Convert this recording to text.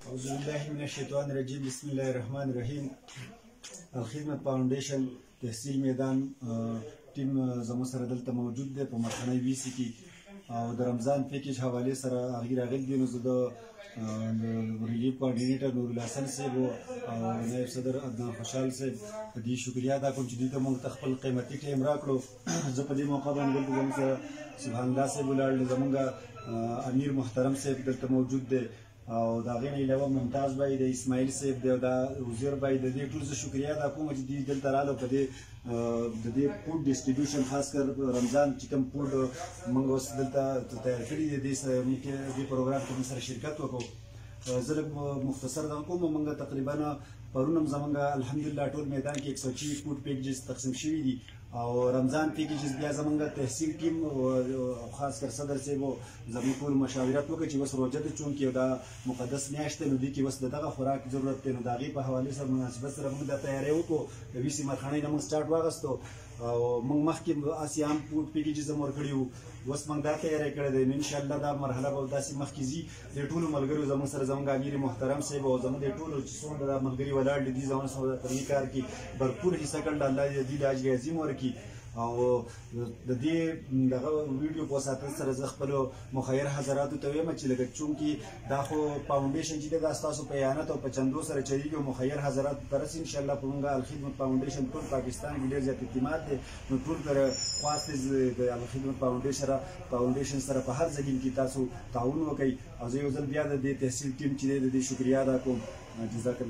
أعوذ بالله من الشیطان الرجیم. بسم الله الرحمن الرحیم. الخدمت فاونډیشن تحصیل میدان ټیم زموږ سره دلته موجود دی په مرخنۍ ویسي کې او د رمضان پیکیج حوالې سره هغې راغلي دي. نو زه د ریلیف کوارډینیټر نورالله حسن صاحب او نایب صدر عدنان خوشحال صاحب په دې شکریه ادا کوم چې دوی ته موږ ته خپل قیمتي ټایم راکړو. زه په دې موقع باندې دلته زموږ سره سبحان الله صاحب ولاړ دی، زموږ امیر محترم صاحب دلته موجود دی او د هغې نه علاوه ممتاز بای د اسماعیل صاحب دی او دا وزیر بای د دې ټول زه شکریه ادا کوم چې دوی دلته راغله په دې د دې فوډ ډسټریبیوشن خاص کر رمضان چې کوم فوډ موږ اوس دلته تیار کړي دي دې پروګرام کې موږ سره شرکت وکړو. زه لږ مختصر دغه کوم. موږ تقریبا پرون هم زموږ الحمدلله ټول میدان کې 140 فوډ پیکیجز تقسیم شوي دي او رمضان پیکیجز بیا زموږ تحصیل ټیم او خاص کر صدر صاحب زموږ ټول مشاورت وکړي چې اوس روژه ده، چونکې دا مقدس میاشت دی نو دې کې اوس د دغه خوراک ضرورت دی، نو د هغې په حوالې سره مناسبت سره موږ دا تیاری وکړو. د ویسي مرخنۍ نه موږ سټارټ واخیستو او موږ مخکې هسې عام فوډ پیکیجز هم ورکړي وو، اوس موږ دا تیاری کړی دی. انشاءالله دا مرحله به داسې مخکې ځي. د ټولو ملګرو زموږ سره زموږ امیر محترم صاحب او زموږ د ټولو چې څومره دا ملګري ولاړ دي زموږ سره په دې کار کې بھرپور حصه کړل. الله دې د اجر عظیم ورکړي او د دې دغه ویډیو په ساتل سره زه خپلو مخیر حضراتو ته وایم چې لکه چونکې دا خو فاونډیشن چې دی دا ستاسو په اعانت او په چندو سره چلیږي او مخیر حضراتو ته رسي. انشاءالله په موږ الخدمت فاونډیشن ټول پاکستان کې ډېر زیات اعتماد دی، نو ټول تر خواست د الخدمت فاونډیشن سره په هر ځای کې تاسو تعاون وکړئ او زه یو ځل بیا د دې تحصیل ټیم چې دی د دې شکریه ادا کوم. جزاک